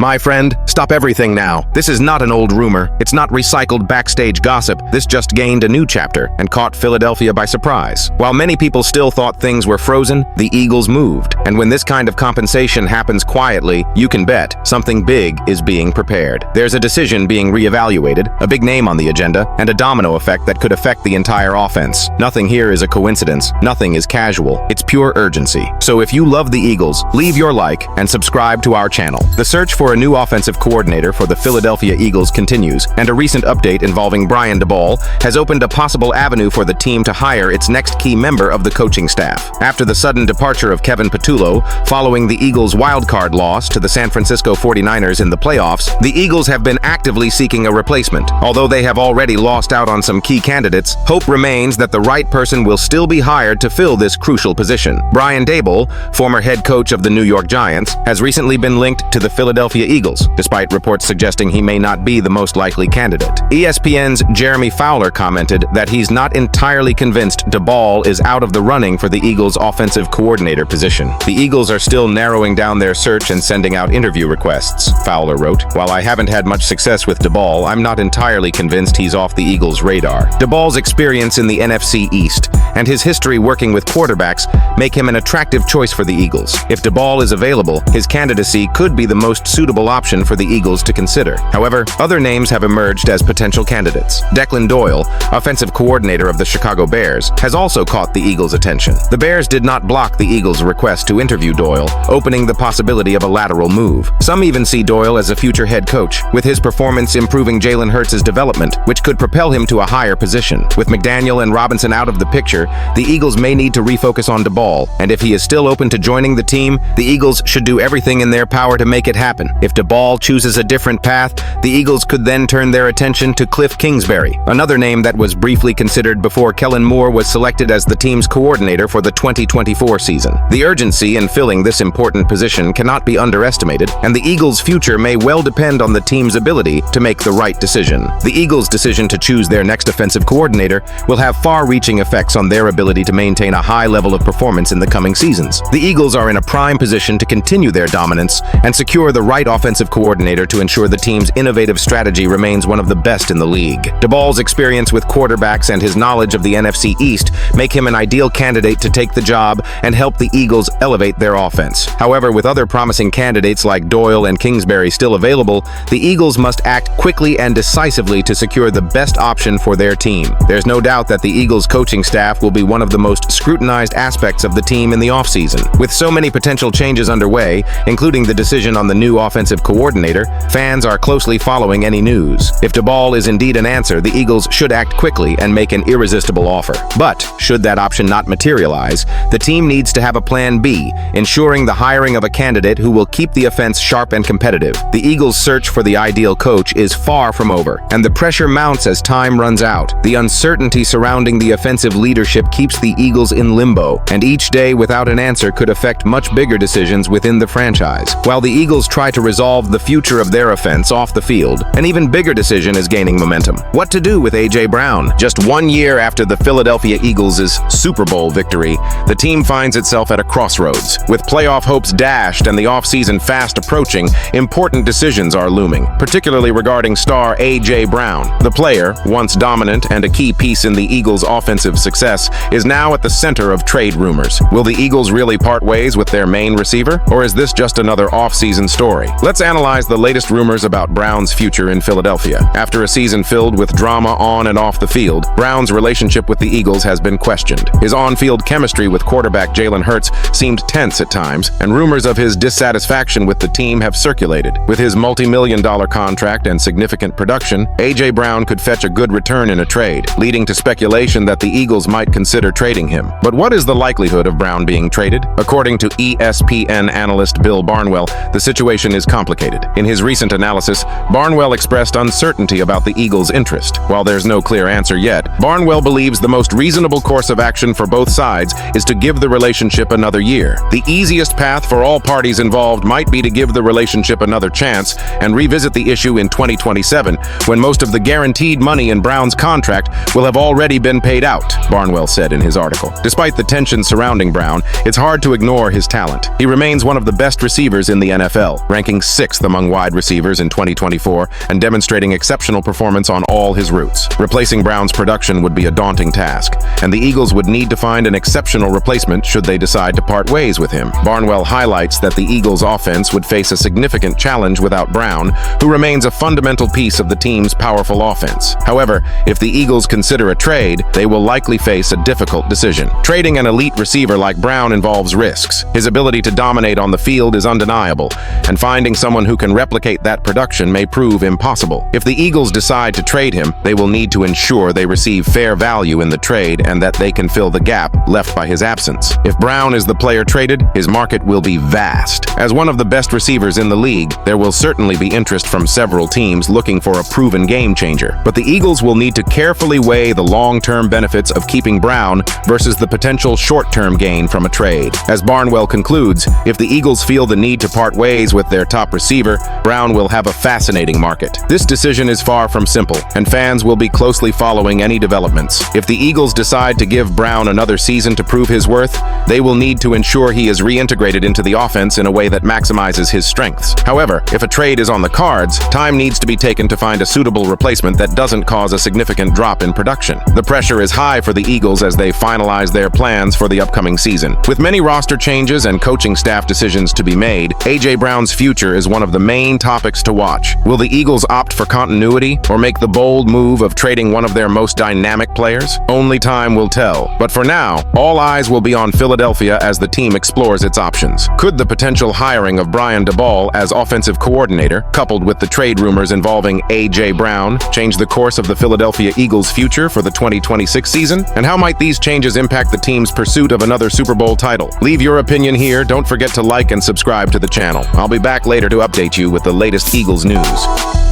My friend, stop everything now. This is not an old rumor. It's not recycled backstage gossip. This just gained a new chapter and caught Philadelphia by surprise. While many people still thought things were frozen, the Eagles moved. And when this kind of compensation happens quietly, you can bet something big is being prepared. There's a decision being reevaluated, a big name on the agenda, and a domino effect that could affect the entire offense. Nothing here is a coincidence. Nothing is casual. It's pure urgency. So if you love the Eagles, leave your like and subscribe to our channel. The search for a new offensive coordinator for the Philadelphia Eagles continues, and a recent update involving Brian Daboll has opened a possible avenue for the team to hire its next key member of the coaching staff. After the sudden departure of Kevin Patullo following the Eagles' wildcard loss to the San Francisco 49ers in the playoffs, the Eagles have been actively seeking a replacement. Although they have already lost out on some key candidates, hope remains that the right person will still be hired to fill this crucial position. Brian Daboll, former head coach of the New York Giants, has recently been linked to the Philadelphia Eagles, despite reports suggesting he may not be the most likely candidate. ESPN's Jeremy Fowler commented that he's not entirely convinced Daboll is out of the running for the Eagles' offensive coordinator position. The Eagles are still narrowing down their search and sending out interview requests, Fowler wrote. While I haven't had much success with Daboll, I'm not entirely convinced he's off the Eagles' radar. Daboll's experience in the NFC East and his history working with quarterbacks make him an attractive choice for the Eagles. If Daboll is available, his candidacy could be the most suitable option for the Eagles to consider. However, other names have emerged as potential candidates. Declan Doyle, offensive coordinator of the Chicago Bears, has also caught the Eagles' attention. The Bears did not block the Eagles' request to interview Doyle, opening the possibility of a lateral move. Some even see Doyle as a future head coach, with his performance improving Jalen Hurts' development, which could propel him to a higher position. With McDaniel and Robinson out of the picture, the Eagles may need to refocus on Daboll, and if he is still open to joining the team, the Eagles should do everything in their power to make it happen. If Daboll chooses a different path, the Eagles could then turn their attention to Cliff Kingsbury, another name that was briefly considered before Kellen Moore was selected as the team's coordinator for the 2024 season. The urgency in filling this important position cannot be underestimated, and the Eagles' future may well depend on the team's ability to make the right decision. The Eagles' decision to choose their next offensive coordinator will have far-reaching effects on their ability to maintain a high level of performance in the coming seasons. The Eagles are in a prime position to continue their dominance and secure the right offensive coordinator to ensure the team's innovative strategy remains one of the best in the league. Daboll's experience with quarterbacks and his knowledge of the NFC East make him an ideal candidate to take the job and help the Eagles elevate their offense. However, with other promising candidates like Doyle and Kingsbury still available, the Eagles must act quickly and decisively to secure the best option for their team. There's no doubt that the Eagles' coaching staff will be one of the most scrutinized aspects of the team in the offseason. With so many potential changes underway, including the decision on the new offensive coordinator, fans are closely following any news. If Daboll is indeed an answer, the Eagles should act quickly and make an irresistible offer. But, should that option not materialize, the team needs to have a plan B, ensuring the hiring of a candidate who will keep the offense sharp and competitive. The Eagles' search for the ideal coach is far from over, and the pressure mounts as time runs out. The uncertainty surrounding the offensive leadership keeps the Eagles in limbo, and each day without an answer could affect much bigger decisions within the franchise. While the Eagles try to resolve the future of their offense off the field, an even bigger decision is gaining momentum. What to do with A.J. Brown? Just 1 year after the Philadelphia Eagles' Super Bowl victory, the team finds itself at a crossroads. With playoff hopes dashed and the offseason fast approaching, important decisions are looming, particularly regarding star A.J. Brown. The player, once dominant and a key piece in the Eagles' offensive success, is now at the center of trade rumors. Will the Eagles really part ways with their main receiver, or is this just another off-season story? Let's analyze the latest rumors about Brown's future in Philadelphia. After a season filled with drama on and off the field, Brown's relationship with the Eagles has been questioned. His on-field chemistry with quarterback Jalen Hurts seemed tense at times, and rumors of his dissatisfaction with the team have circulated. With his multi-million-dollar contract and significant production, A.J. Brown could fetch a good return in a trade, leading to speculation that the Eagles might consider trading him. But what is the likelihood of Brown being traded? According to ESPN analyst Bill Barnwell, the situation is complicated. In his recent analysis, Barnwell expressed uncertainty about the Eagles' interest. While there's no clear answer yet, Barnwell believes the most reasonable course of action for both sides is to give the relationship another year. The easiest path for all parties involved might be to give the relationship another chance and revisit the issue in 2027, when most of the guaranteed money in Brown's contract will have already been paid out, Barnwell Barnwell said in his article. Despite the tension surrounding Brown, it's hard to ignore his talent. He remains one of the best receivers in the NFL, ranking 6th among wide receivers in 2024 and demonstrating exceptional performance on all his routes. Replacing Brown's production would be a daunting task, and the Eagles would need to find an exceptional replacement should they decide to part ways with him. Barnwell highlights that the Eagles' offense would face a significant challenge without Brown, who remains a fundamental piece of the team's powerful offense. However, if the Eagles consider a trade, they will likely face a difficult decision. Trading an elite receiver like Brown involves risks. His ability to dominate on the field is undeniable, and finding someone who can replicate that production may prove impossible. If the Eagles decide to trade him, they will need to ensure they receive fair value in the trade and that they can fill the gap left by his absence. If Brown is the player traded, his market will be vast. As one of the best receivers in the league, there will certainly be interest from several teams looking for a proven game changer. But the Eagles will need to carefully weigh the long-term benefits of keeping Brown versus the potential short-term gain from a trade. As Barnwell concludes, if the Eagles feel the need to part ways with their top receiver, Brown will have a fascinating market. This decision is far from simple, and fans will be closely following any developments. If the Eagles decide to give Brown another season to prove his worth, they will need to ensure he is reintegrated into the offense in a way that maximizes his strengths. However, if a trade is on the cards, time needs to be taken to find a suitable replacement that doesn't cause a significant drop in production. The pressure is high for the Eagles as they finalize their plans for the upcoming season. With many roster changes and coaching staff decisions to be made, A.J. Brown's future is one of the main topics to watch. Will the Eagles opt for continuity or make the bold move of trading one of their most dynamic players? Only time will tell. But for now, all eyes will be on Philadelphia as the team explores its options. Could the potential hiring of Brian Daboll as offensive coordinator, coupled with the trade rumors involving A.J. Brown, change the course of the Philadelphia Eagles' future for the 2026 season? And how might these changes impact the team's pursuit of another Super Bowl title? Leave your opinion here. Don't forget to like and subscribe to the channel. I'll be back later to update you with the latest Eagles news.